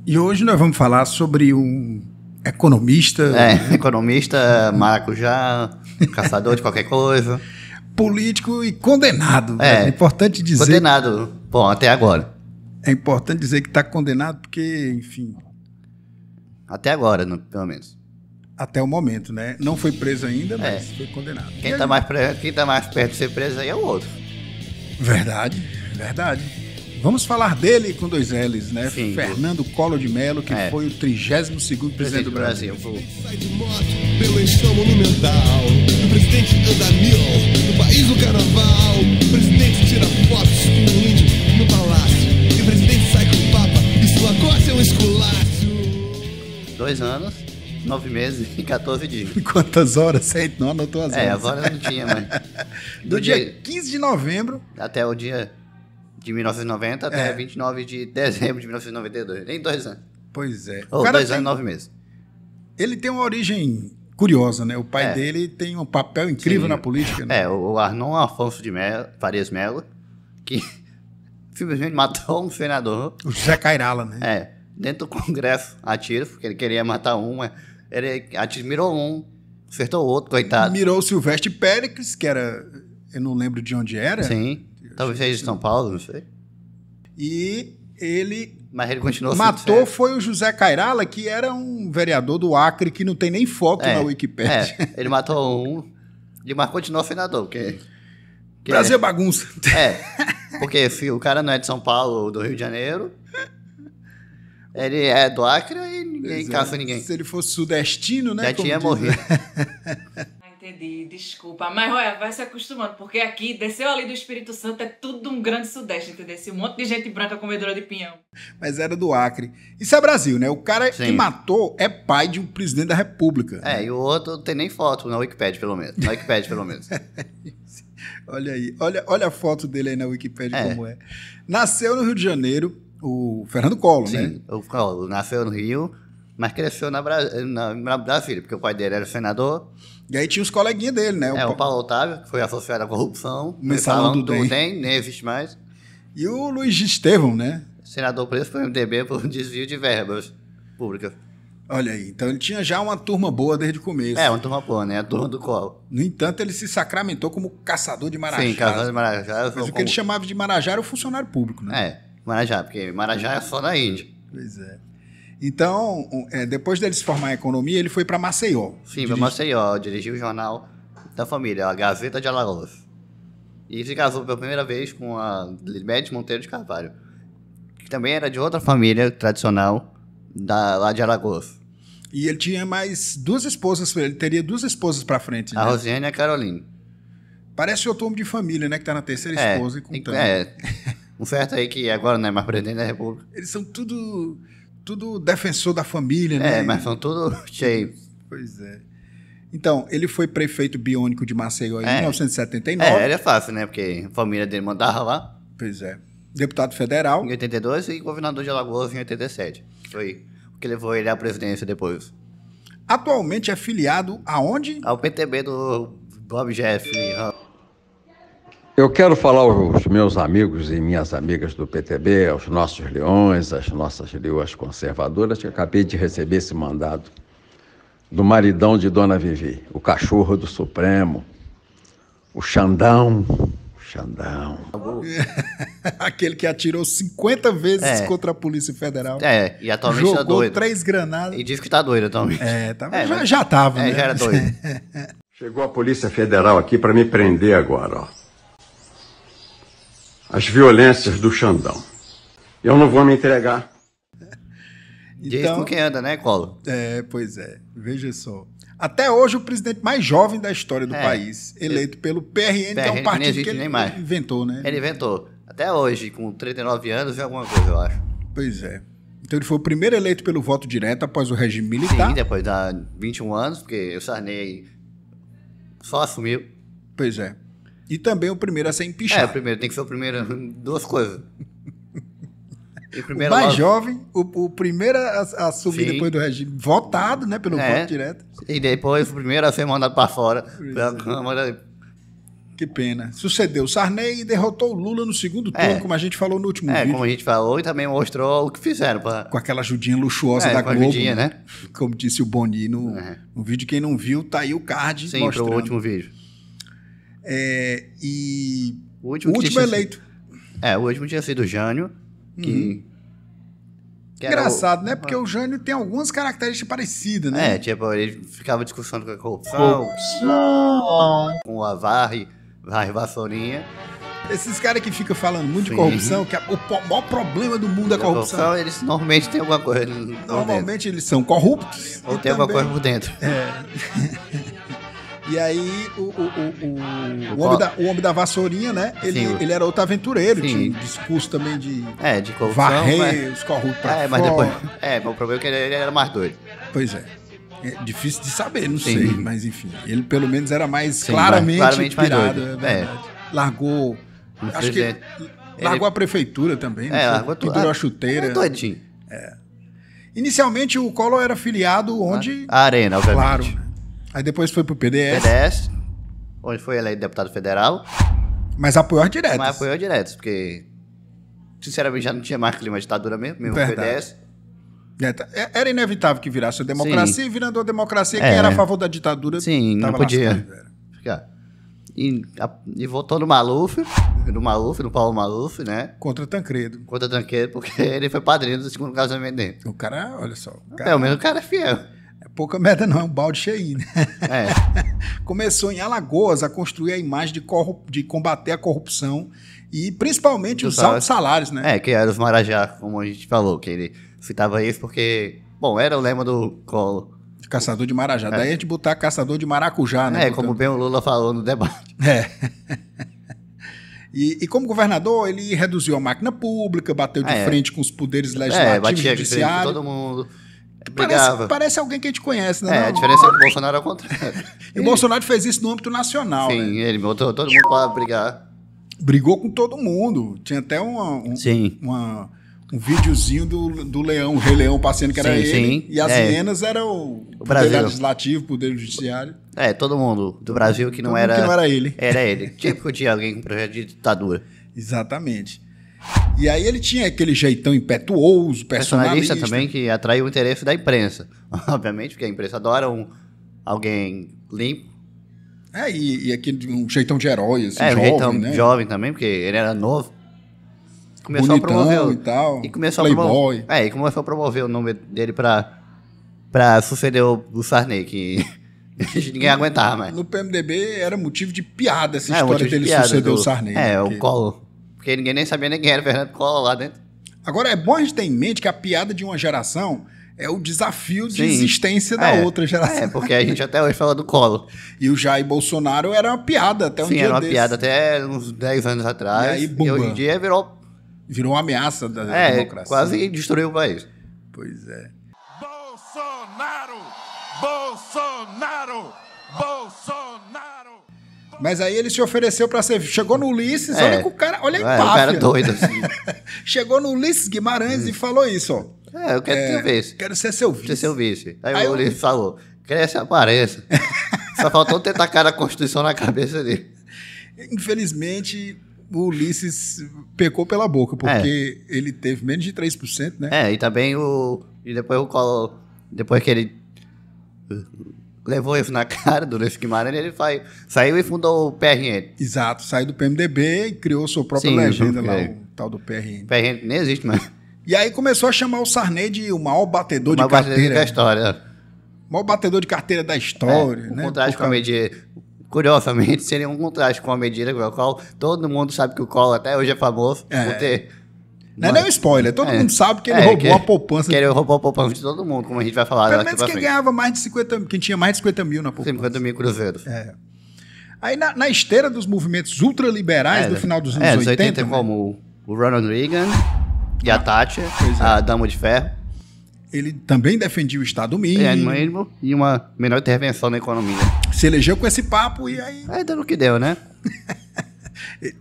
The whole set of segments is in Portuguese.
E hoje nós vamos falar sobre um economista... Economista, maracujá, caçador de qualquer coisa. Político e condenado. É importante dizer... Condenado, bom, até agora. É importante dizer que está condenado porque, enfim... Até agora, pelo menos. Até o momento, né? Não foi preso ainda, mas foi condenado. Quem está mais perto de ser preso aí é o outro. Verdade, verdade. Vamos falar dele com 2 L's, né? Sim, Fernando Collor de Mello, que foi o 32º presidente do Brasil. Sai de moto pela estação monumental. O presidente anda mil no país do carnaval. O presidente tira fotos com o índio no palácio. E o presidente sai com o papa e sua corte é um esculacho. 2 anos, 9 meses e 14 dias. Quantas horas? Você não anotou as horas? Agora não tinha, mas... Do dia 15 de novembro... Até o dia de 1990 até 29 de dezembro de 1992. Nem 2 anos. Pois é. Ou 2 anos e 9 meses. Ele tem uma origem curiosa, né? O pai dele tem um papel incrível na política, né? O Arnon Afonso de Farias Mello, que simplesmente matou um senador. O José Cairala, né? Dentro do Congresso, a tiro, porque ele queria matar um. Ele mirou um, acertou o outro, coitado. Mirou o Silvestre Péricles, que era... Eu não lembro de onde era. Sim. Talvez seja de São Paulo, não sei. E ele... Mas ele continuou matou foi o José Cairala, que era um vereador do Acre, que não tem nem foto na Wikipédia. Ele matou um, mas continuou senador, porque Brasil é bagunça. Porque se o cara não é de São Paulo ou do Rio de Janeiro, ele é do Acre e ninguém caça ninguém. Se ele fosse sudestino, né? Já tinha morrido. Entendi, desculpa. Mas olha, vai se acostumando, porque aqui, desceu ali do Espírito Santo, é tudo um grande sudeste, entendeu? Um monte de gente branca comedora de pinhão. Mas era do Acre. Isso é Brasil, né? O cara que matou é pai de um presidente da República. E o outro não tem nem foto na Wikipédia, pelo menos. Olha aí, olha a foto dele aí na Wikipédia como é. Nasceu no Rio de Janeiro, o Fernando Collor, né? Sim, o Collor nasceu no Rio, mas cresceu na Brasília, porque o pai dele era senador. E aí tinha os coleguinhas dele, né? O Paulo Otávio, que foi associado à corrupção. Mensalão do DEM. Nem existe mais. E o Luiz Estevão, né? Senador preso pelo MDB por desvio de verbas públicas. Olha aí, então ele tinha já uma turma boa desde o começo. Uma turma boa, né? A turma do Collor. No entanto, ele se sacramentou como caçador de Marajá. Sim, caçador de Marajá. Mas o que ele chamava de Marajá era o funcionário público, né? Marajá, porque Marajá é só na Índia. Pois é. Então, depois dele se formar em economia, ele foi para Maceió. Sim, para Maceió, dirigiu o jornal da família, a Gazeta de Alagoas. E se casou pela primeira vez com a Libete Monteiro de Carvalho, que também era de outra família tradicional lá de Alagoas. E ele tinha mais 2 esposas, ele teria 2 esposas para frente. A Rosiane e a Caroline. Parece outro homem de família, né, que tá na 3ª esposa e contando. Um certo aí que agora não é mais presidente da República. Eles são tudo defensor da família, né? Mas são tudo cheio. Pois é. Então, ele foi prefeito biônico de Maceió em 1979. Era fácil, né? Porque a família dele mandava lá. Pois é. Deputado federal. Em 82 e governador de Alagoas em 87. Que foi o que levou ele à presidência depois. Atualmente é filiado aonde? Ao PTB do Bob Jeff. Eu quero falar aos meus amigos e minhas amigas do PTB, aos nossos leões, às nossas leoas conservadoras, que acabei de receber esse mandado do maridão de Dona Vivi, o cachorro do Supremo, o Xandão. Aquele que atirou 50 vezes contra a Polícia Federal. E atualmente tá doido. Jogou 3 granadas. E diz que tá doido atualmente. Já tava, né? Já era doido. Chegou a Polícia Federal aqui para me prender agora, ó. As violências do Xandão. Eu não vou me entregar. Diz com quem anda, né, Collor? Pois é. Veja só. Até hoje, o presidente mais jovem da história do país, eleito pelo PRN, que é um partido que ele inventou, né? Ele inventou. Até hoje, com 39 anos, é alguma coisa, eu acho. Pois é. Então ele foi o primeiro eleito pelo voto direto após o regime militar. Sim, depois de 21 anos, porque o Sarney só assumiu. Pois é. E também o primeiro a ser empichado. O primeiro, tem que ser o primeiro, 2 coisas. O mais jovem, o primeiro a assumir depois do regime, votado, né, pelo voto direto. E depois o primeiro a ser mandado para fora pela Câmara Que pena. Sucedeu o Sarney e derrotou o Lula no segundo turno, como a gente falou no último vídeo. Como a gente falou, e também mostrou o que fizeram. Com aquela ajudinha luxuosa da Globo. Ajudinha, né? Como disse o Boni no vídeo. Quem não viu, tá aí o card mostrando. Sim, pro último vídeo. E o último eleito. O último tinha sido o Jânio, que engraçado, né? Porque o Jânio tem algumas características parecidas, né? Tipo, ele ficava discussando com a corrupção. Com a Varre Vassourinha. Esses caras que ficam falando muito de corrupção, que o maior problema do mundo é a corrupção. Eles normalmente têm alguma coisa Normalmente eles são corruptos. Ou tem alguma coisa por dentro. E aí, o homem da vassourinha, né? Ele era outro aventureiro, tinha um discurso também de corrupção, varrer os corruptos pra fora. Mas depois... mas o problema é que ele era mais doido. Pois é. É difícil de saber, não sei, mas enfim. Ele pelo menos era mais claramente inspirado. Mais doido. Largou... Acho que largou a prefeitura também. Largou tudo. Pendurou a chuteira. Doidinho. Inicialmente o Collor era filiado onde... A Arena, obviamente. Claro. Aí depois foi pro PDS. Onde foi eleito deputado federal. Mas apoiou direto. Porque, sinceramente, já não tinha mais clima de ditadura mesmo o PDS. Era inevitável que virasse a democracia, e virando a democracia, quem era a favor da ditadura... não podia ficar. E votou no Maluf, no Paulo Maluf, né? Contra Tancredo, porque ele foi padrinho do segundo casamento dele. O cara, olha só... Pelo menos o cara é fiel. Pouca merda não, é um balde cheio, né? Começou em Alagoas a construir a imagem de combater a corrupção e principalmente os altos salários, né? Que era os Marajá, como a gente falou, que ele citava isso porque, era o lema do Collor. Caçador de Marajá. Daí a gente botar caçador de maracujá, né? Como bem o Lula falou no debate. E como governador, ele reduziu a máquina pública, bateu de frente com os poderes legislativos e judiciários. Todo mundo. Parece alguém que a gente conhece, né? A diferença é que o Bolsonaro é o contrário. E o Bolsonaro fez isso no âmbito nacional. Sim, né? Ele botou todo mundo para brigar. Brigou com todo mundo. Tinha até um videozinho do Leão, o Rei Leão passeando, que era ele. E as hienas eram o poder legislativo, o poder judiciário. Todo mundo do Brasil que não era ele. Era ele. Típico de alguém com projeto de ditadura. Exatamente. E aí ele tinha aquele jeitão impetuoso, personalista também, que atraiu o interesse da imprensa. Obviamente, porque a imprensa adora alguém limpo. E aquele um jeitão de herói, assim, jovem, jeitão né? Jovem também, porque ele era novo. Começou a promover e tal. E começou Playboy. E começou a promover o nome dele pra suceder o Sarney, que ninguém aguentava mais. No PMDB era motivo de piada essa história dele suceder o Sarney. O Collor. Porque ninguém nem sabia quem era Fernando Collor lá dentro. Agora, é bom a gente ter em mente que a piada de uma geração é o desafio de existência da outra geração. Porque a gente até hoje fala do Collor. E o Jair Bolsonaro era uma piada até um dia desse. Era uma piada até uns 10 anos atrás. E hoje em dia virou uma ameaça da democracia. Quase destruiu o país. Pois é. Bolsonaro! Mas aí ele se ofereceu para ser... Chegou no Ulisses, olha que o cara... Olha a empáfia. O cara doido, assim. Chegou no Ulisses Guimarães e falou isso, ó. Eu quero ser vice. Quero ser seu vice. Aí o Ulisses falou, cresce, apareça. Só faltou ter tacado a Constituição na cabeça dele. Infelizmente, o Ulisses pecou pela boca, porque ele teve menos de 3%, né? E também E depois o Collor... Depois que ele... levou isso na cara do Ulisses Guimarães, ele saiu e fundou o PRN. Exato, saiu do PMDB e criou sua própria legenda lá, o tal do PRN. O PRN nem existe mais. E aí começou a chamar o Sarney de o maior batedor de carteira. Da história. O maior batedor de carteira da história. Um contraste com a medida. Curiosamente, seria um contraste com a medida com a qual todo mundo sabe que o Collor até hoje é famoso por ter... Não é nem um spoiler, todo mundo sabe que ele roubou a poupança. Que ele roubou a poupança de todo mundo, como a gente vai falar. Pelo menos quem ganhava mais de 50 mil, quem tinha mais de 50 mil na poupança. 50 mil cruzeiros. Aí na esteira dos movimentos ultraliberais do final dos anos 80, como o Ronald Reagan e a Thatcher, a Dama de Ferro. Ele também defendia o Estado mínimo. E uma menor intervenção na economia. Se elegeu com esse papo e aí... Deu no que deu, né?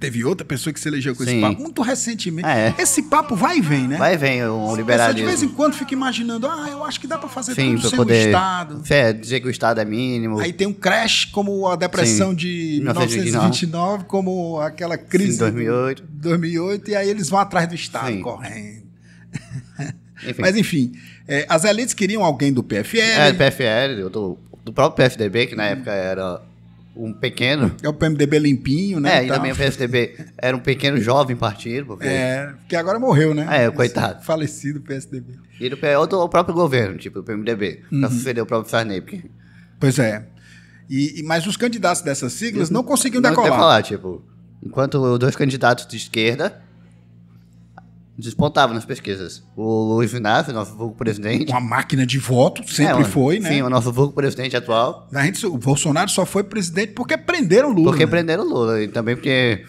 Teve outra pessoa que se elegeu com Sim. esse papo, muito recentemente. Esse papo vai e vem, né? Vai e vem o liberalismo. De vez em quando fica imaginando, eu acho que dá pra fazer Sim, tudo pra sem poder, o Estado. Dizer que o Estado é mínimo. Aí tem um crash como a depressão de 1929, como aquela crise de 2008, e aí eles vão atrás do Estado, correndo. Mas enfim, as elites queriam alguém do PFL. Do PFL, do próprio PFDB, que na época era um pequeno... É o PMDB limpinho, né? E também o PSDB era um pequeno jovem partido. Porque... que agora morreu, né? Coitado. Falecido PSDB. E o próprio governo, tipo o PMDB, pra suceder o próprio Sarney. Porque... Pois é. Mas os candidatos dessas siglas não conseguiam decolar. Falar, tipo, enquanto os 2 candidatos de esquerda despontavam nas pesquisas. O Luiz Inácio, nosso vulgo presidente. Uma máquina de voto, sempre foi, né? Sim, o nosso vulgo presidente atual. O Bolsonaro só foi presidente porque prenderam o Lula. Prenderam o Lula. E também porque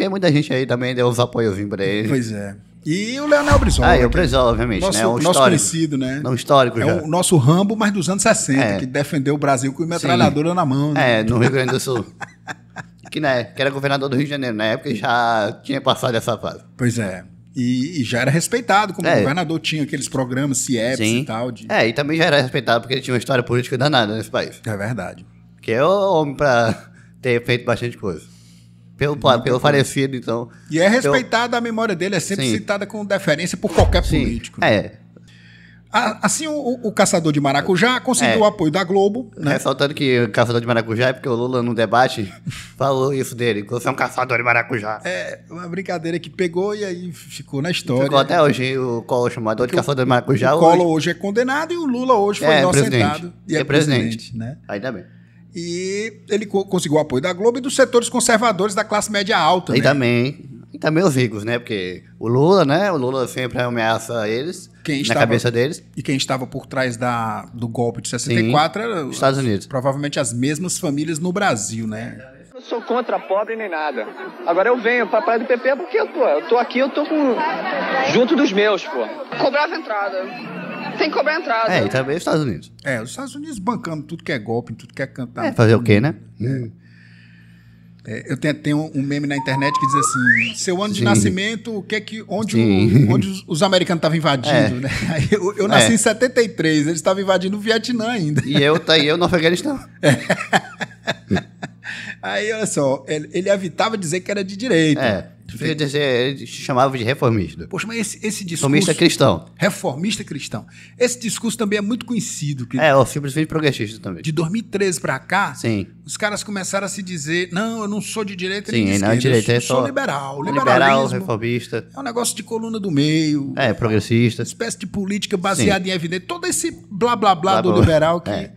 muita gente aí também deu uns apoiozinhos pra ele. Pois é. E o Leonel Brizola. E o Brizola, obviamente, né? Nosso conhecido, né? Não histórico já. O nosso Rambo, mas dos anos 60, que defendeu o Brasil com metralhadora na mão. Né? No Rio Grande do Sul. que era governador do Rio de Janeiro na época e já tinha passado essa fase. Pois é. E já era respeitado como governador, tinha aqueles programas CIEPS e tal. E também já era respeitado porque ele tinha uma história política danada nesse país. É verdade. Que é o homem pra ter feito bastante coisa. Pelo falecido, então... E é respeitado, a memória dele é sempre citada com deferência por qualquer político. Assim, o caçador de maracujá conseguiu o apoio da Globo. Né? Ressaltando que o caçador de maracujá é porque o Lula, no debate, falou isso dele. Você é um caçador de maracujá. Uma brincadeira que pegou e aí ficou na história. Ficou até hoje o Collor chamado de caçador de maracujá. O Collor hoje é condenado e o Lula hoje foi inocentado. E é presidente. Né? Ainda bem. E ele conseguiu o apoio da Globo e dos setores conservadores da classe média alta. E também os ricos, né? Porque o Lula, né? O Lula sempre ameaça eles, cabeça deles. E quem estava por trás do golpe de 64 era os Estados Unidos. Provavelmente as mesmas famílias no Brasil, né? Eu sou contra pobre nem nada. Agora eu venho pra praia do PP porque, eu tô aqui, junto dos meus, pô. Cobrava entrada. Tem que cobrar entrada. E também os Estados Unidos. Os Estados Unidos bancando tudo que é golpe, tudo que é cantar. Fazer o quê, né? Eu tenho um meme na internet que diz assim: seu ano de nascimento, onde os americanos estavam invadindo, né? Aí eu nasci em 73, eles estavam invadindo o Vietnã ainda. E eu no Afeganistão. Aí, olha só, ele evitava dizer que era de direita. Ele chamava de reformista. Poxa, mas esse discurso... Reformista cristão. Reformista cristão. Esse discurso também é muito conhecido. O simplesmente progressista também. De 2013 pra cá, os caras começaram a se dizer, não, eu não sou de direita nem de esquerda, não é direita, eu sou liberal. Liberal, reformista. É um negócio de coluna do meio. Progressista. Uma espécie de política baseada em evidência. Todo esse blá, blá, blá do liberal que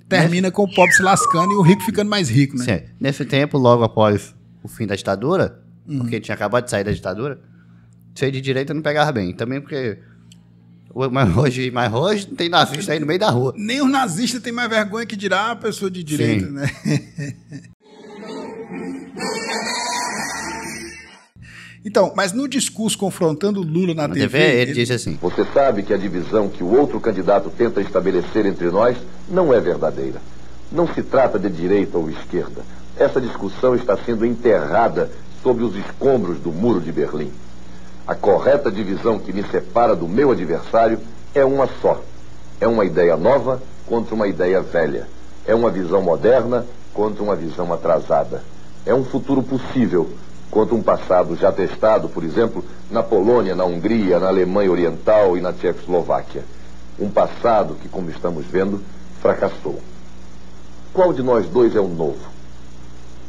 termina com o pobre se lascando e o rico ficando mais rico, né? Sim. Nesse tempo, logo após o fim da ditadura, porque tinha acabado de sair da ditadura, ser de direita não pegava bem. Também porque... Mas hoje não tem nazista aí no meio da rua. Nem os nazistas têm mais vergonha que dirá a pessoa de direita, né? Então, mas no discurso confrontando o Lula na TV... ele disse assim... Você sabe que a divisão que o outro candidato tenta estabelecer entre nós não é verdadeira. Não se trata de direita ou esquerda. Essa discussão está sendo enterrada sob os escombros do Muro de Berlim. A correta divisão que me separa do meu adversário é uma só. É uma ideia nova contra uma ideia velha. É uma visão moderna contra uma visão atrasada. É um futuro possível contra um passado já testado, por exemplo, na Polônia, na Hungria, na Alemanha Oriental e na Tchecoslováquia. Um passado que, como estamos vendo, fracassou. Qual de nós dois é o novo?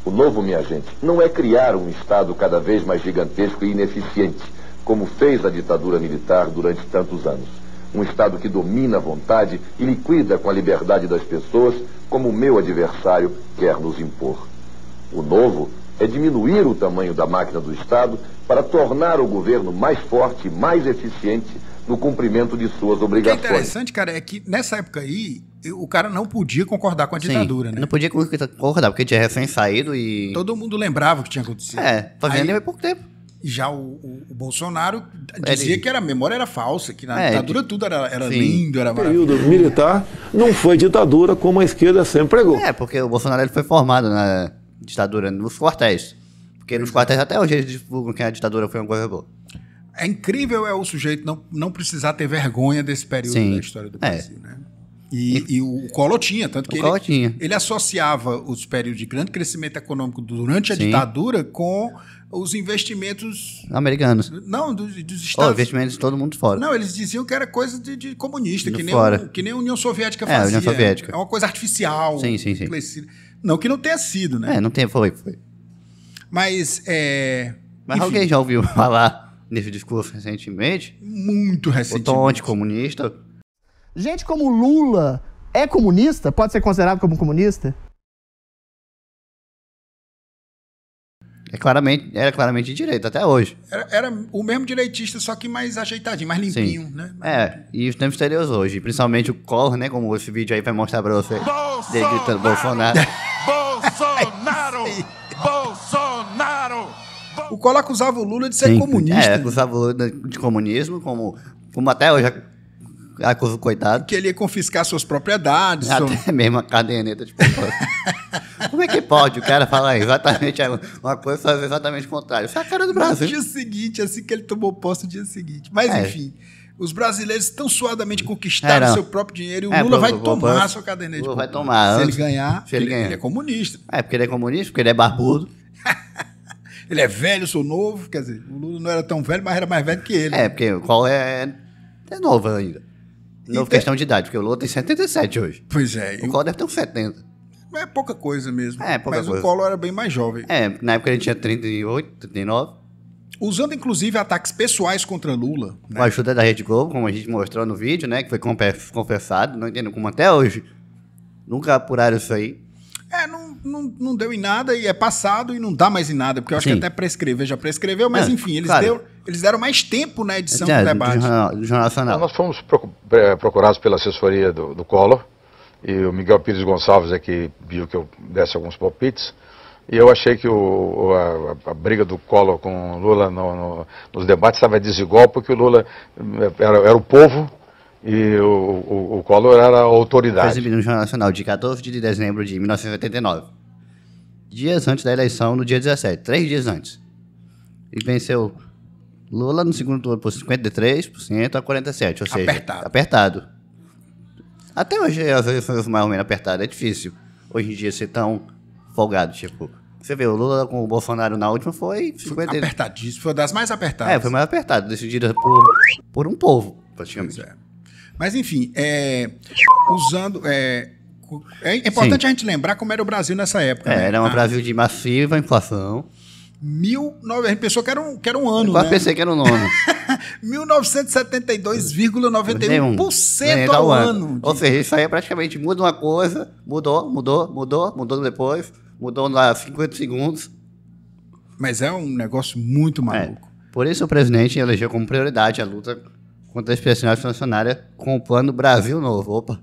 O novo, minha gente, não é criar um Estado cada vez mais gigantesco e ineficiente, como fez a ditadura militar durante tantos anos. Um Estado que domina a vontade e liquida com a liberdade das pessoas, como o meu adversário quer nos impor. O novo é diminuir o tamanho da máquina do Estado para tornar o governo mais forte e mais eficiente no cumprimento de suas obrigações. O que é interessante, cara, é que nessa época aí, o cara não podia concordar com a ditadura, né? Não podia concordar, porque tinha recém-saído e... Todo mundo lembrava o que tinha acontecido. Fazia nem pouco tempo. Já o Bolsonaro dizia que a memória era falsa, que na ditadura tudo era lindo, era maravilhoso. O período militar não foi ditadura como a esquerda sempre pregou. Porque o Bolsonaro ele foi formado na ditadura nos quartéis. Porque nos quartéis até hoje eles divulgam que a ditadura foi uma coisa boa. É incrível o sujeito não precisar ter vergonha desse período da história do Brasil, né? E o Collor tinha, tanto que ele associava os períodos de grande crescimento econômico durante a ditadura com os investimentos americanos. Não, dos Estados. Investimentos de todo mundo fora. Não, eles diziam que era coisa de comunista, que nem a União Soviética fazia. A União Soviética. É uma coisa artificial. Sim. Não que não tenha sido, né? Não tem, foi. Mas enfim, alguém já ouviu falar nesse discurso recentemente? Muito recentemente. O tom anticomunista. Gente como Lula é comunista? Pode ser considerado como comunista? Era claramente de direita, até hoje. Era o mesmo direitista, só que mais ajeitadinho, mais limpinho, né? E os tempos exteriores hoje, principalmente o Collor, né? Como esse vídeo aí vai mostrar pra você. Dele gritando Bolsonaro. Bolsonaro! O Collor acusava o Lula de ser comunista. Acusava o Lula de comunismo, como até hoje acusa o coitado. Que ele ia confiscar suas propriedades. Até mesmo a caderneta de pessoas. Como é que pode o cara falar exatamente uma coisa e fazer exatamente o contrário? Isso é a cara do Brasil. No dia seguinte, assim que ele tomou posse, no dia seguinte. Mas, enfim, os brasileiros tão suadamente conquistaram o seu próprio dinheiro e o Lula vai tomar a sua caderneta. Lula vai tomar. Se ele ganhar, ele é comunista. Porque ele é comunista, porque ele é barbudo. Ele é velho, eu sou novo. Quer dizer, o Lula não era tão velho, mas era mais velho que ele. Porque o Collor é novo ainda. Novo questão de idade, porque o Lula tem 77 hoje. Pois é. O Collor deve ter uns 70. É pouca coisa mesmo. Mas o Collor era bem mais jovem. Na época ele tinha 38, 39. Usando, inclusive, ataques pessoais contra Lula. Né? Com a ajuda da Rede Globo, como a gente mostrou no vídeo, né? Que foi confessado, não entendo como até hoje. Nunca apuraram isso aí. Não deu em nada e é passado e não dá mais em nada, porque eu acho que até prescrever já prescreveu, mas enfim, eles deram mais tempo na edição do debate. Do Jornal Nacional. Nós fomos procurados pela assessoria do Collor, e o Miguel Pires Gonçalves aqui viu que eu desse alguns palpites, e eu achei que a briga do Collor com o Lula nos debates estava desigual, porque o Lula era o povo, e o Collor era a autoridade. Foi exibido no Jornal Nacional, de 14 de dezembro de 1989. Dias antes da eleição, no dia 17, 3 dias antes. E venceu Lula no segundo turno por 53% a 47%, ou seja, apertado. Até hoje as eleições mais ou menos apertadas, é difícil. Hoje em dia ser tão folgado, tipo... Você vê, o Lula com o Bolsonaro na última foi... Apertadíssimo, foi das mais apertadas. Foi mais apertado, decidida por um povo, praticamente. Mas enfim, usando... É importante a gente lembrar como era o Brasil nessa época. Né? Era um Brasil de massiva inflação. A gente pensou que era um ano, Eu quase pensei que era um ano. 1972,91% ao ano. Ou seja, isso aí praticamente muda uma coisa, mudou depois, mudou lá 50 segundos. Mas é um negócio muito maluco. Por isso o presidente elegeu como prioridade a luta contra a espionagem funcionária com o plano Brasil Novo. Opa,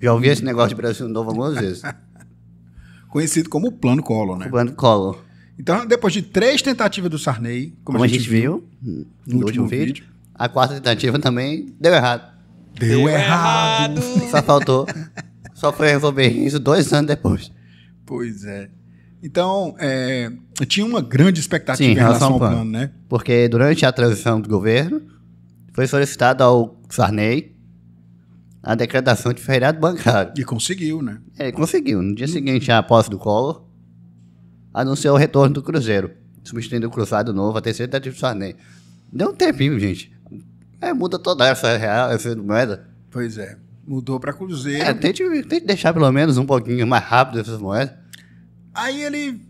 já ouvi esse negócio de Brasil Novo algumas vezes. Conhecido como o Plano Collor, né? O Plano Collor. Então, depois de 3 tentativas do Sarney, como a gente viu no último vídeo, a 4ª tentativa também deu errado. Deu errado. Só foi resolver isso 2 anos depois. Pois é. Então, tinha uma grande expectativa em relação ao plano, né? Porque durante a transição do governo, foi solicitado ao Sarney a decretação de feriado bancário. E conseguiu, né? Ele conseguiu. No dia seguinte, a posse do Collor, anunciou o retorno do Cruzeiro, substituindo o Cruzado Novo, a 3ª tentativa do Sarney. Deu um tempinho, gente. Muda toda essa real, essa moeda. Pois é. Mudou para Cruzeiro. Tente deixar pelo menos um pouquinho mais rápido essas moedas. Aí ele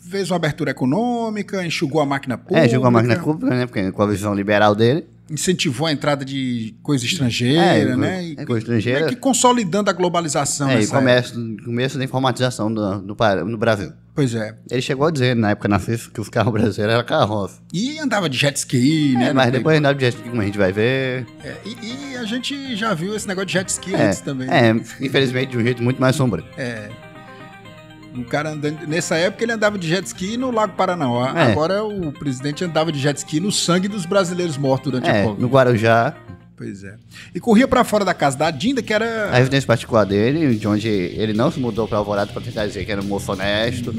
fez uma abertura econômica, enxugou a máquina pública. Enxugou a máquina pública, né? Porque com a visão liberal dele. Incentivou a entrada de coisa estrangeira, né? Coisa estrangeira. Que consolidando a globalização. E começo da informatização no Brasil. Pois é. Ele chegou a dizer, na época na FIFA, que os carros brasileiros eram carroça. E andava de jet ski, né? Mas depois andava de jet ski, como a gente vai ver. E a gente já viu esse negócio de jet ski antes também. Infelizmente de um jeito muito mais sombrio. O cara andando... Nessa época ele andava de jet ski no Lago Paranaguá. Agora o presidente andava de jet ski no sangue dos brasileiros mortos durante a Covid. No Guarujá. Pois é. E corria pra fora da casa da Dinda, que era... A residência particular dele, de onde ele não se mudou pra Alvorada pra tentar dizer que era um moço honesto.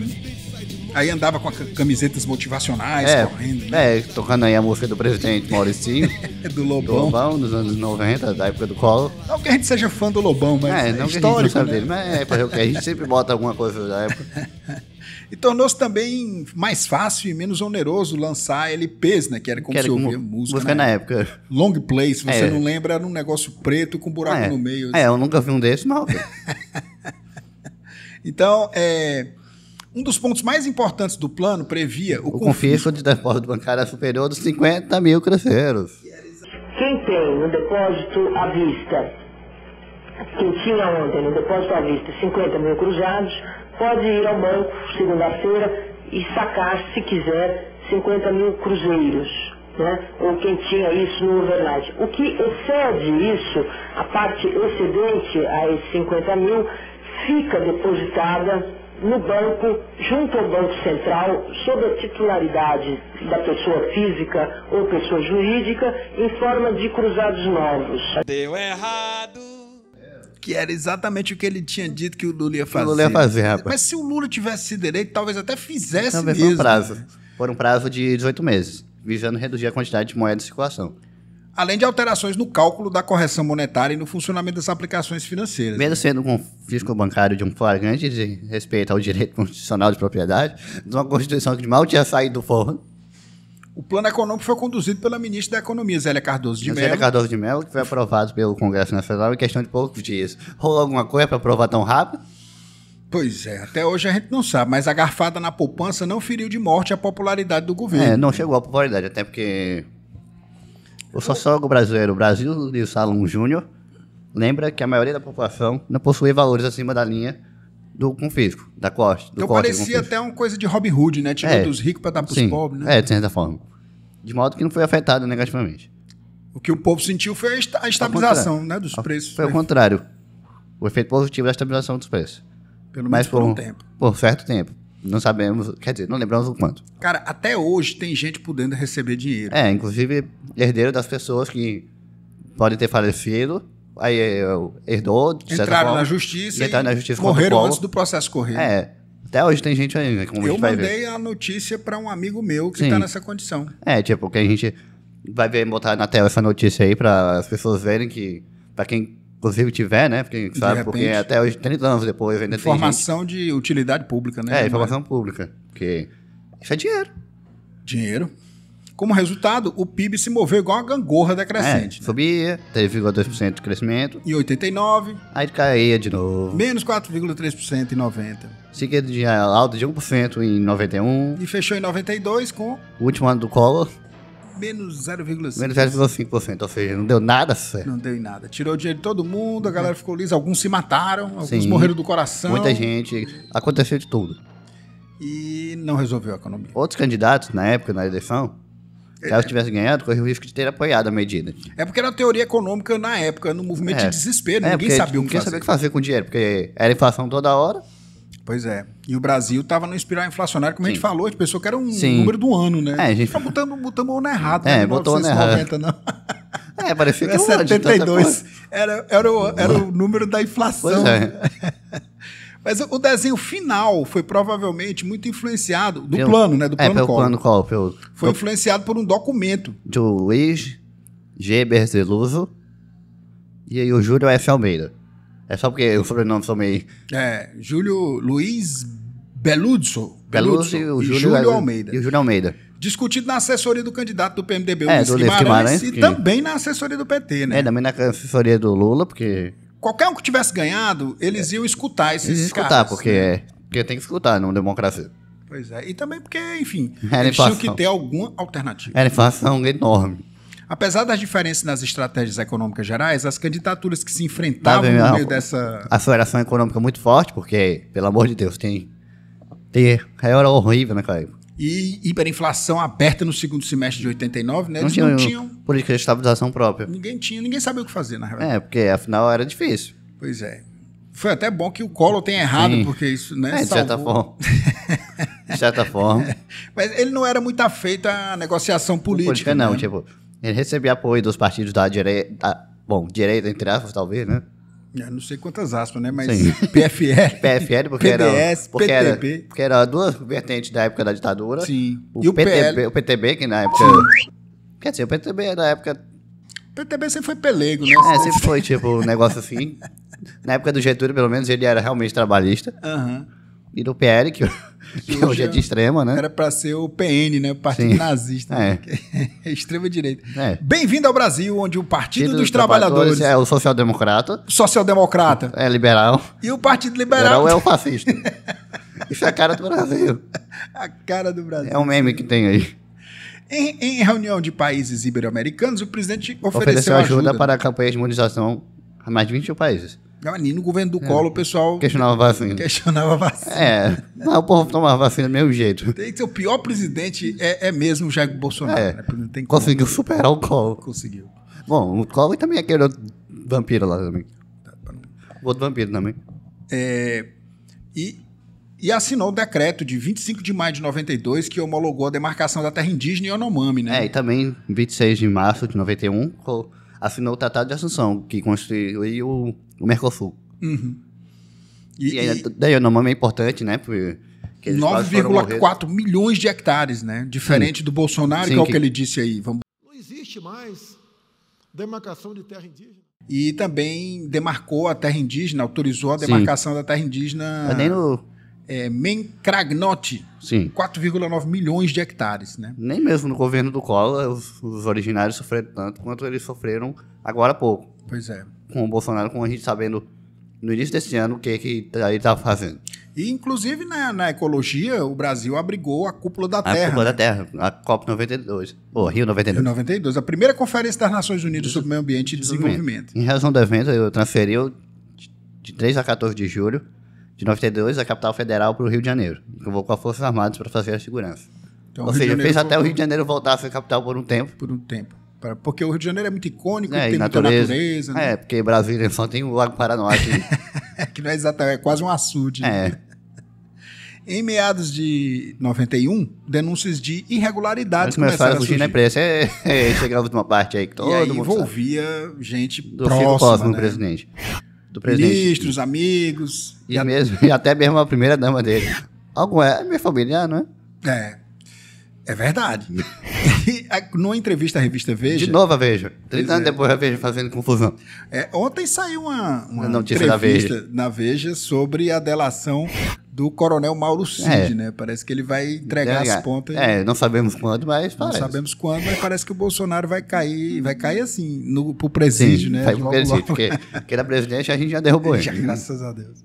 Aí andava com camisetas motivacionais, correndo. Né? Tocando aí a música do presidente Mauricinho. Do Lobão. Do Lobão, dos anos 90, da época do Collor. Não que a gente seja fã do Lobão, mas não histórico, que a gente não sabe dele, mas é fazer o que a gente sempre bota alguma coisa da época. E tornou-se também mais fácil e menos oneroso lançar LPs, né? Que era como se ouvia música na época. Long play, se você não lembra, era um negócio preto com buraco no meio. Assim. Eu nunca vi um desses, não. Então, um dos pontos mais importantes do plano previa o confisco de depósito bancário superior dos 50 mil cruzeiros. Quem tem no depósito à vista, quem tinha ontem no depósito à vista 50 mil cruzados, pode ir ao banco segunda-feira e sacar, se quiser, 50 mil cruzeiros, né? Ou quem tinha isso no overnight. O que excede isso, a parte excedente a esses 50 mil, fica depositada no banco, junto ao Banco Central, sob a titularidade da pessoa física ou pessoa jurídica, em forma de cruzados novos. Deu errado. Que era exatamente o que ele tinha dito que o Lula ia fazer. O Lula ia fazer, rapaz. Mas se o Lula tivesse esse direito, talvez até fizesse talvez mesmo. Por um prazo de 18 meses, visando reduzir a quantidade de moeda em circulação. Além de alterações no cálculo da correção monetária e no funcionamento das aplicações financeiras. Mesmo sendo um confisco bancário de um flagrante de respeito ao direito constitucional de propriedade, de uma Constituição que mal tinha saído do forno. O plano econômico foi conduzido pela ministra da Economia, Zélia Cardoso de Mello. Zélia Cardoso de Mello, que foi aprovado pelo Congresso Nacional em questão de poucos dias. Rolou alguma coisa para aprovar tão rápido? Pois é, até hoje a gente não sabe, mas a garfada na poupança não feriu de morte a popularidade do governo. Não chegou à popularidade, até porque o sociólogo brasileiro Brasil de Salom Júnior lembra que a maioria da população não possui valores acima da linha do confisco, da corte. Então parecia até uma coisa de Robin Hood, né? Tirou dos ricos para dar para os pobres, né? De certa forma. De modo que não foi afetado negativamente. O que o povo sentiu foi a estabilização, né, dos preços. Foi o contrário. O efeito positivo da estabilização dos preços. Pelo menos por um tempo. Por certo tempo. Não sabemos, quer dizer, não lembramos o quanto. Cara, até hoje tem gente podendo receber dinheiro. Inclusive herdeiro das pessoas que podem ter falecido, aí herdou, de certa entraram forma, na justiça e morreram antes do processo correr. Até hoje tem gente aí, né? Como eu mandei a notícia para um amigo meu que está nessa condição. Tipo, que a gente vai ver, botar na tela essa notícia aí para as pessoas verem que, para quem inclusive tiver, né? Porque sabe, porque até hoje, 30 anos depois, ainda informação tem gente... de utilidade pública, né? Informação pública. Porque isso é dinheiro. Dinheiro. Como resultado, o PIB se moveu igual uma gangorra decrescente. Subia, 3,2% de crescimento. Em 89. Aí caía de novo. Menos 4,3% em 90. Seguido de alta de 1% em 91. E fechou em 92 com... O último ano do Collor. Menos 0,5%. Menos 0,5%, ou seja, não deu nada certo. Não deu em nada. Tirou o dinheiro de todo mundo, a galera ficou lisa. Alguns se mataram, alguns morreram do coração. Muita gente. Aconteceu de tudo. E não resolveu a economia. Outros candidatos, na época, na eleição, caso tivesse ganhado, corria o risco de ter apoiado a medida. É porque era teoria econômica na época, no movimento de desespero. Ninguém sabia o que fazer. Ninguém sabia o que fazer com o dinheiro, porque era inflação toda hora. Pois é. E o Brasil estava no espiral inflacionário, como a gente falou, a gente pensou que era um número do ano, né? A gente... Botamos o ano errado, né? Botou o ano errado. Não. Parecia que era 72. Era o número da inflação. Pois é. Mas o desenho final foi provavelmente muito influenciado do plano, né? Do plano Collor. Foi influenciado por um documento. De Luiz G. Berzeluso e aí o Júlio F. Almeida. É só porque o sobrenome sou meio... Júlio Luiz Beluzzo e o Júlio Almeida. E o Júlio Almeida. Discutido na assessoria do candidato do PMDB, Ulisses Guimarães, e também na assessoria do PT, né? Também na assessoria do Lula, porque... Qualquer um que tivesse ganhado, eles iam escutar esses caras. Porque tem que escutar numa democracia. Pois é. E também porque, enfim, eles tinham que ter alguma alternativa. Era inflação enorme. Apesar das diferenças nas estratégias econômicas gerais, as candidaturas que se enfrentavam no meio dessa... Aceleração econômica muito forte, porque, pelo amor de Deus, era horrível naquela época. E hiperinflação aberta no segundo semestre de 89, né? Eles não tinham política de estabilização própria. Ninguém sabia o que fazer, na realidade. Porque afinal era difícil. Pois é. Foi até bom que o Collor tenha errado, porque isso, né, de certa forma. De certa forma. Mas ele não era muito afeito à negociação política. Não, ele recebia apoio dos partidos da direita, direita entre aspas, talvez, né? Eu não sei quantas aspas, né? Mas PFL. PFL, porque PDS, PTB. Porque era duas vertentes da época da ditadura. Sim. E o PTB, o PTB, que na época... Quer dizer, o PTB da época... O PTB sempre foi pelego, né? Sempre foi, tipo, um negócio assim. Na época do Getúlio, pelo menos, ele era realmente trabalhista. E do PL, que hoje é de extrema, né? Era pra ser o PN, né? O Partido Nazista. Né? Extrema direita. Bem-vindo ao Brasil, onde o Partido dos Trabalhadores é o social-democrata. Social-democrata. É liberal. E o Partido Liberal. Liberal é o fascista. Isso é a cara do Brasil. A cara do Brasil. É um meme que tem aí. Em reunião de países ibero-americanos, o presidente ofereceu ajuda para a campanha de imunização a mais de 21 países. No governo do Collor, o pessoal... Questionava vacina. Mas o povo tomava vacina do mesmo jeito. Tem que ser o pior presidente, é mesmo o Jair Bolsonaro. Né? Conseguiu superar o Collor. Conseguiu. Bom, o Collor também é aquele outro vampiro lá também. Outro vampiro também. E assinou o decreto de 25 de maio de 92, que homologou a demarcação da terra indígena Yanomami, né? E também, 26 de março de 91, assinou o Tratado de Assunção, que constituiu o Mercosul. E a Yanomami é importante, né? 9,4 milhões de hectares, né? Diferente do Bolsonaro, que é o que ele disse aí. Não existe mais demarcação de terra indígena. E também demarcou a terra indígena, autorizou a demarcação da terra indígena... Nem no... Mencragnote, 4,9 milhões de hectares, né? Nem mesmo no governo do Collor os originários sofreram tanto quanto eles sofreram agora há pouco. Pois é. Com o Bolsonaro, com a gente sabendo no início desse ano o que ele estava fazendo. E, inclusive, na ecologia, o Brasil abrigou a Cúpula da Terra. A Cúpula da Terra, a COP92, Rio 92. Rio 92, a primeira conferência das Nações Unidas sobre Meio Ambiente e Desenvolvimento. Em razão do evento, eu transferi de 3 a 14 de julho de 92, a capital federal para o Rio de Janeiro. Convocou as Forças Armadas para fazer a segurança. Então, ou seja, fez até o Rio de Janeiro voltar a ser capital por um tempo. Porque o Rio de Janeiro é muito icônico, tem muita natureza. Né? Porque Brasília só tem o Lago Paranoá aqui. Que não é exatamente, é quase um açude. Em meados de 91, denúncias de irregularidades começaram a fugir na imprensa. Chegava de uma parte aí que todo mundo envolvia gente do próxima, né? Presidente. Ministros, amigos. E até mesmo a primeira dama dele. Algo meio familiar, não é? É verdade. Numa entrevista à revista Veja... De novo a Veja. 30 anos depois a Veja fazendo confusão. Ontem saiu uma notícia entrevista na Veja sobre a delação do coronel Mauro Cid, né? Parece que ele vai entregar as pontas. Não sabemos quando, mas parece. Não sabemos quando, mas parece que o Bolsonaro vai cair assim, pro presídio, né? Vai pro presídio, porque era presidente, a gente já derrubou ele. Graças a Deus.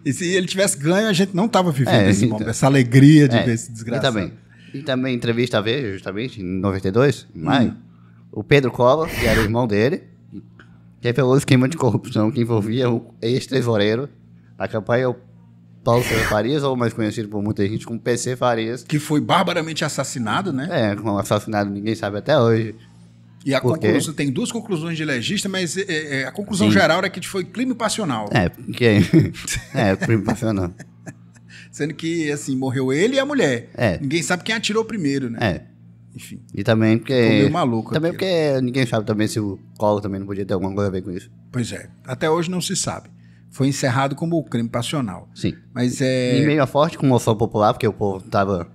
E se ele tivesse ganho, a gente não tava vivendo esse momento, essa alegria de ver esse desgraçado. E também entrevista a Veja, justamente, em 92, em maio, o Pedro Collor, que era o irmão dele, que revelou o esquema de corrupção que envolvia o ex-tesoureiro da campanha, o Paulo César Farias, ou mais conhecido por muita gente como PC Farias. Que foi barbaramente assassinado, né? Um assassinado ninguém sabe até hoje. E a conclusão, tem duas conclusões de legista, mas a conclusão geral era que foi crime passional. Crime passional. Sendo que, assim, morreu ele e a mulher. Ninguém sabe quem atirou primeiro, né? Enfim. E também porque... Ficou meio maluco. Também porque ninguém sabe também se o Collor também não podia ter alguma coisa a ver com isso. Pois é. Até hoje não se sabe. Foi encerrado como crime passional. Sim. Mas Em meio a forte comoção popular, porque o povo estava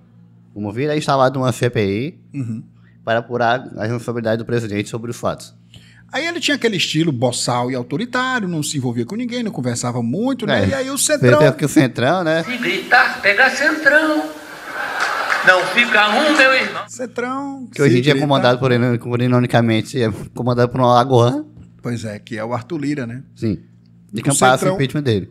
comovido, aí instalado uma CPI para apurar a responsabilidade do presidente sobre os fatos. Aí ele tinha aquele estilo boçal e autoritário, não se envolvia com ninguém, não conversava muito, né? E aí o Centrão... Porque o Centrão, né? Se gritar, pega Centrão. Não fica meu irmão. Centrão... Que hoje em dia é comandado ironicamente, é comandado por um alagoano. Pois é, que é o Arthur Lira, né? Sim. De campaça o impeachment dele.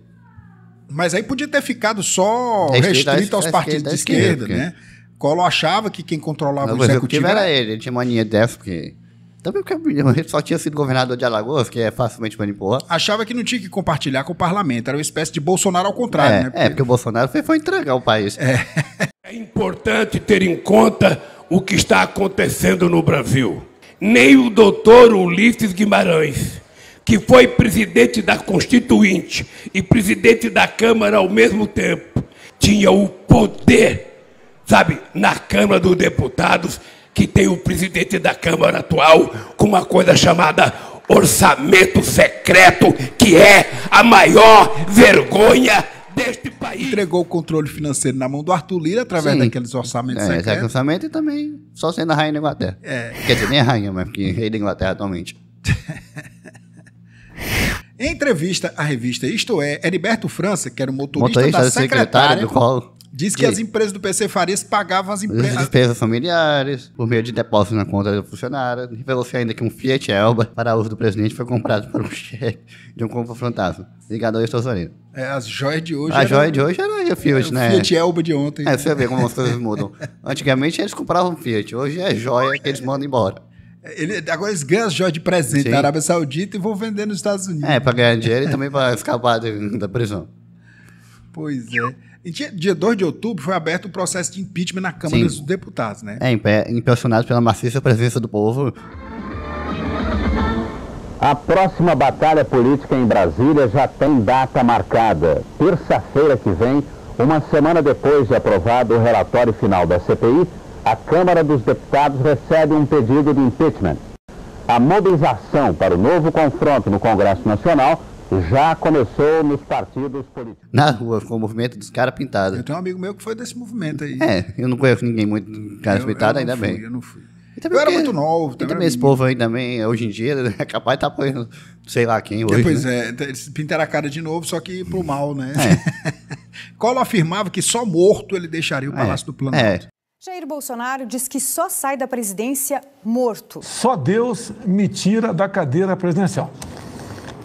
Mas aí podia ter ficado só restrito aos partidos de esquerda, né? Collor achava que quem controlava o executivo era ele tinha mania dessa, porque... Também porque ele só tinha sido governador de Alagoas, que é facilmente manipular. Achava que não tinha que compartilhar com o parlamento. Era uma espécie de Bolsonaro ao contrário, né? Porque o Bolsonaro foi entregar o país. É importante ter em conta o que está acontecendo no Brasil. Nem o doutor Ulisses Guimarães, que foi presidente da Constituinte e presidente da Câmara ao mesmo tempo, tinha o poder, sabe, na Câmara dos Deputados, que tem o presidente da Câmara atual com uma coisa chamada orçamento secreto, que é a maior vergonha deste país. Entregou o controle financeiro na mão do Arthur Lira através daqueles orçamentos secretos. Esse orçamento e também só sendo a rainha da Inglaterra. Quer dizer, nem a rainha, mas porque rei da Inglaterra atualmente. Em entrevista à revista Isto É, Heriberto França, que era o motorista da secretária, do Collor, diz que as empresas do PC Farias pagavam as despesas familiares por meio de depósitos na conta do funcionário. Revelou-se ainda que um Fiat Elba para uso do presidente foi comprado por um chefe de um compra fantasma ligado ao ex-tesoureiro. As joias de hoje... A joia de hoje era a Fiat, né? O Fiat Elba de ontem. Você vê como as coisas mudam. Antigamente eles compravam Fiat, hoje é joia que eles mandam embora. Agora eles ganham as joias de presente da Arábia Saudita e vão vender nos Estados Unidos. Para ganhar dinheiro e também para escapar da prisão. Pois é. Dia 2 de outubro foi aberto o processo de impeachment na Câmara dos Deputados, né? Impressionado pela maciça presença do povo. A próxima batalha política em Brasília já tem data marcada. Terça-feira que vem, uma semana depois de aprovado o relatório final da CPI, a Câmara dos Deputados recebe um pedido de impeachment. A mobilização para o novo confronto no Congresso Nacional já começou nos partidos políticos. Na rua, com o movimento dos caras pintados. Eu tenho um amigo meu que foi desse movimento aí. Eu não conheço ninguém muito caras pintados, ainda bem. Eu não fui. Eu era muito novo. E também esse povo aí também, hoje em dia, é capaz de estar apoiando sei lá quem hoje. Pois eles pintaram a cara de novo, só que pro mal, né? Collor afirmava que só morto ele deixaria o Palácio do Planalto. Jair Bolsonaro diz que só sai da presidência morto. Só Deus me tira da cadeira presidencial.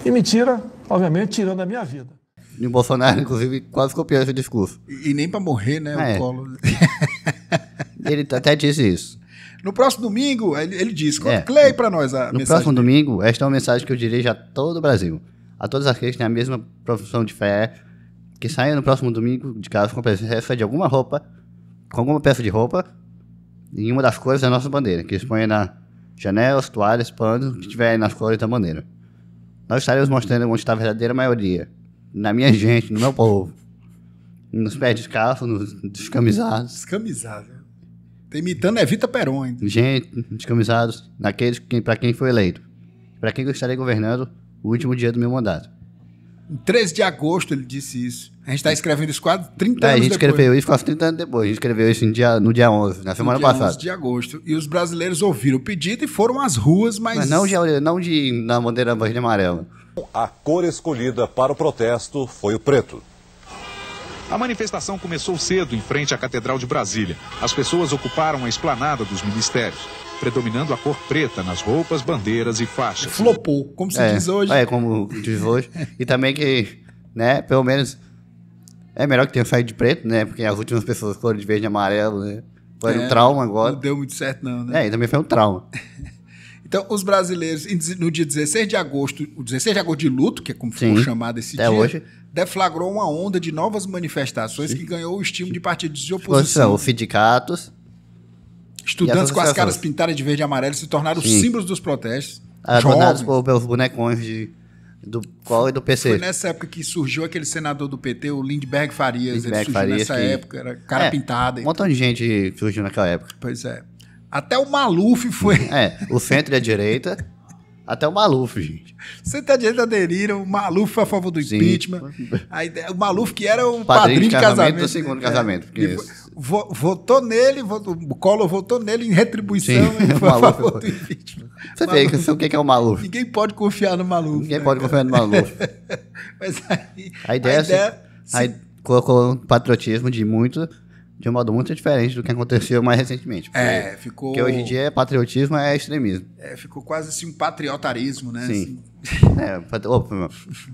E me tira, obviamente, tirando a minha vida. E o Bolsonaro, inclusive, quase copiou esse discurso. E nem para morrer, né, o Collor. Ele até disse isso. No próximo domingo, ele disse, leia para nós a mensagem. No próximo domingo, esta é uma mensagem que eu dirijo a todo o Brasil. A todos aqueles que têm a mesma profissão de fé, que saiam no próximo domingo de casa com a presença de alguma roupa, com alguma peça de roupa, e uma das cores da nossa bandeira, que eles põem na janelas, toalhas, panos, que tiver nas cores da bandeira. Nós estaremos mostrando onde está a verdadeira maioria. Na minha gente, no meu povo. Nos pés descalços, nos descamisados. Descamisado. Tá imitando Evita Peron ainda. Gente, descamisados, naqueles para quem foi eleito. Para quem eu estarei governando o último dia do meu mandato. Em 13 de agosto ele disse isso. A gente está escrevendo isso quase 30 anos depois. A gente escreveu isso quase 30 anos depois. A gente escreveu isso no dia 11, na semana passada. 11 de agosto. E os brasileiros ouviram o pedido e foram às ruas, mas não na bandeira verde e amarela. A cor escolhida para o protesto foi o preto. A manifestação começou cedo em frente à Catedral de Brasília. As pessoas ocuparam a esplanada dos ministérios, predominando a cor preta nas roupas, bandeiras e faixas. Flopou, como se diz hoje. Como diz hoje. E também que, né, pelo menos, é melhor que tenha saído de preto, né, porque as últimas pessoas foram de verde e amarelo, né. Foi um trauma agora. Não deu muito certo não, né. E também foi um trauma. Então, os brasileiros, no dia 16 de agosto, o 16 de agosto de luto, que é como ficou chamado esse dia, hoje, deflagrou uma onda de novas manifestações que ganhou o estímulo de partidos de oposição. Os sindicatos. Estudantes com as caras pintadas de verde e amarelo se tornaram os símbolos dos protestos. Adornados pelos bonecões do Collor e do PC. Foi nessa época que surgiu aquele senador do PT, o Lindbergh Farias. Ele surgiu nessa época, era cara pintada. Um montão de gente surgiu naquela época. Pois é. Até o Maluf foi... o centro e a direita, até o Maluf, gente. O centro e a direita aderiram, o Maluf foi a favor do impeachment. O Maluf que era o padrinho de casamento. Do segundo casamento. Votou nele, o Collor votou nele em retribuição e foi a favor do impeachment. Você vê o que é o Maluf. Ninguém pode confiar no Maluf. Ninguém pode confiar no Maluf. Mas a ideia colocou o patriotismo de um modo muito diferente do que aconteceu mais recentemente. Ficou... Porque hoje em dia patriotismo é extremismo. Ficou quase assim um patriotarismo, né? Sim. Assim.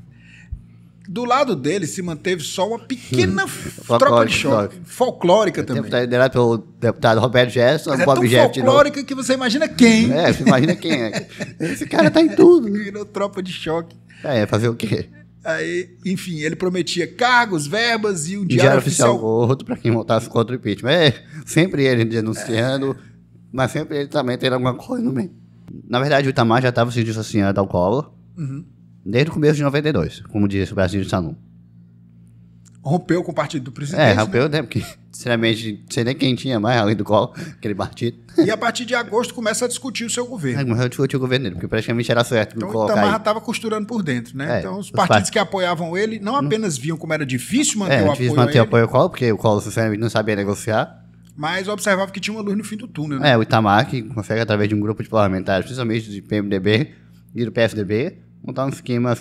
Do lado dele se manteve só uma pequena tropa de choque. Folclórica também. Liderado pelo deputado Roberto Jefferson. Mas Bob tão folclórica que você imagina quem. Você imagina quem é. Esse cara tá em tudo. Virou tropa de choque. Fazer o quê? Aí, enfim, ele prometia cargos, verbas e um diário oficial gordo para quem votasse contra o impeachment. Sempre ele denunciando, mas sempre ele também tendo alguma coisa no meio. Na verdade, o Itamar já estava se dissociando ao Collor desde o começo de 92, como disse o Brasil de Salum. Rompeu com o partido do presidente. Rompeu, né? Porque, sinceramente, não sei nem quem tinha mais, além do Collor, aquele partido. E a partir de agosto começa a discutir o seu governo. Começou a discutir o governo dele, porque praticamente era certo. Então o Itamar estava costurando por dentro, né? Então os partidos que apoiavam ele não apenas viam como era difícil manter o apoio a ele. O Collor, porque o Collor, sinceramente, não sabia negociar. Mas observava que tinha uma luz no fim do túnel, né? O Itamar, que consegue, através de um grupo de parlamentares, principalmente do PMDB e do PSDB, montar um esquema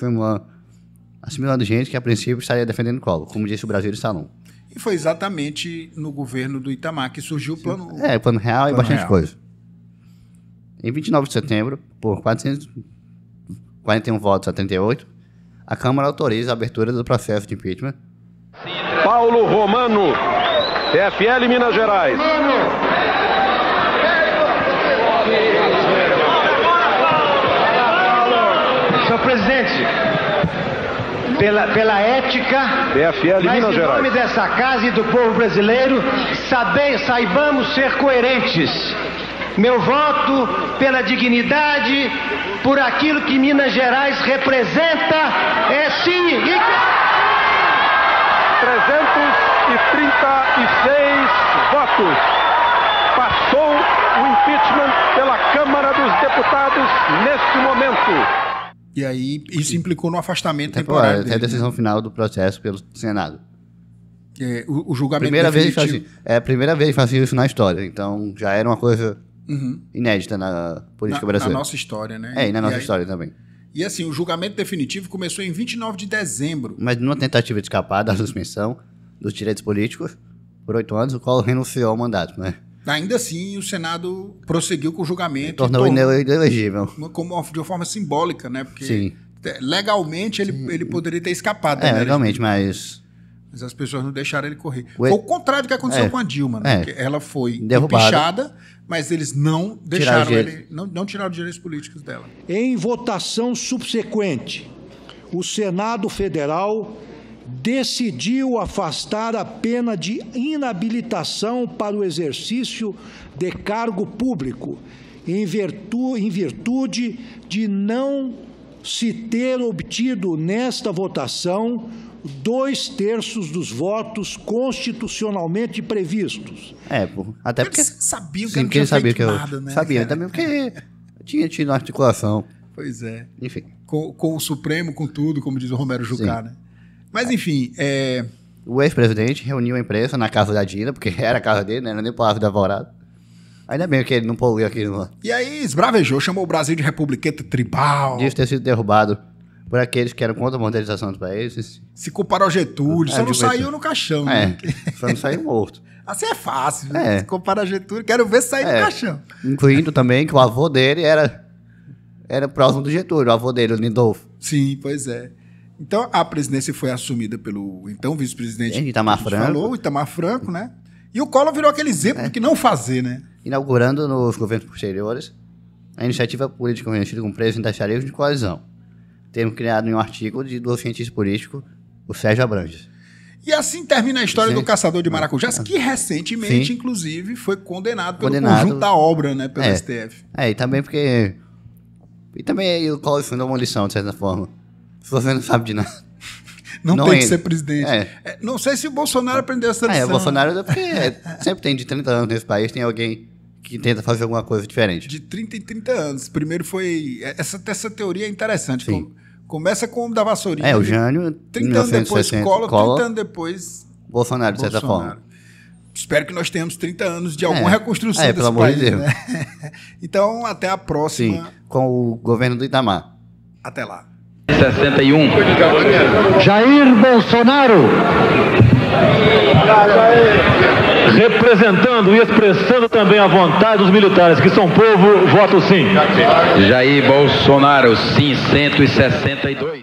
assimilando gente que, a princípio, estaria defendendo o Collor, como disse o Brasil de Salom. E foi exatamente no governo do Itamar que surgiu o plano... Plano real e bastante coisa. Em 29 de setembro, por 441 votos a 38, a Câmara autoriza a abertura do processo de impeachment. Paulo Romano, PFL Minas Gerais. Senhor presidente, pela ética, PFL mas Minas em Gerais. nome dessa casa e do povo brasileiro, saibamos ser coerentes. Meu voto pela dignidade, por aquilo que Minas Gerais representa, é sim. 336 votos. Passou o impeachment pela Câmara dos Deputados neste momento. E aí, isso implicou no afastamento temporário dele. É a decisão final do processo pelo Senado. O julgamento definitivo. É a primeira vez que fazia isso na história. Então, já era uma coisa inédita na política brasileira. Na nossa história, né? E na nossa história também. E assim, o julgamento definitivo começou em 29 de dezembro. Mas numa tentativa de escapar da suspensão dos direitos políticos, por 8 anos, o Collor renunciou ao mandato, né? Ainda assim, o Senado prosseguiu com o julgamento. Tornou inelegível. De uma forma simbólica, né? Porque legalmente ele poderia ter escapado. Legalmente, mas as pessoas não deixaram ele correr. Foi o contrário do que aconteceu com a Dilma, né? Porque ela foi derrubada, empichada, mas eles não deixaram ele, não tiraram os direitos políticos dela. Em votação subsequente, o Senado Federal decidiu afastar a pena de inabilitação para o exercício de cargo público, em virtude de não se ter obtido nesta votação 2/3 dos votos constitucionalmente previstos. Até porque eles sabiam que não tinha feito nada, né? Sabia, também porque tinha tido uma articulação. Pois é. Enfim. Com o Supremo, com tudo, como diz o Romero Jucá, né? Mas, enfim... O ex-presidente reuniu a imprensa na casa da Dina, porque era a casa dele, não era nem o Palácio da Alvorada. Ainda bem que ele não poluiu aquilo lá. E aí esbravejou, chamou o Brasil de republiqueta tribal. Diz ter sido derrubado por aqueles que eram contra a modernização dos países. Se comparou ao Getúlio, só não saiu no caixão. Né? Só não saiu morto. Assim é fácil, né? Se comparar a Getúlio, quero ver sair do caixão. Incluindo também que o avô dele era próximo do Getúlio, o avô dele, o Lindolfo. Sim, pois é. Então, a presidência foi assumida pelo então vice-presidente Itamar Franco. Itamar Franco, né? E o Collor virou aquele exemplo do que não fazer, né? Inaugurando nos governos posteriores a iniciativa política conhecida como presidencialismo de coalizão, termo criado em um artigo do cientista político, o Sérgio Abrantes. E assim termina a história do caçador de maracujás, que recentemente, inclusive, foi condenado pelo conjunto da obra, né? Pelo STF. E também porque... E também o Collor foi uma lição, de certa forma. Se você não sabe de nada. Não tem que ser presidente. Não sei se o Bolsonaro aprendeu essa lição. O Bolsonaro, porque sempre tem de 30 anos nesse país, tem alguém que tenta fazer alguma coisa diferente. De 30 em 30 anos. Primeiro foi... Essa teoria é interessante. Começa com o da vassourinha. O Jânio, 30 anos depois Collor, 30 anos depois... Bolsonaro, de certa forma. Espero que nós tenhamos 30 anos de alguma reconstrução desse pelo amor país, de Deus. Né? Então, até a próxima. Sim, com o governo do Itamar. Até lá. 61. Jair Bolsonaro. Representando e expressando também a vontade dos militares, que são povo, voto sim. Jair Bolsonaro, sim, 162.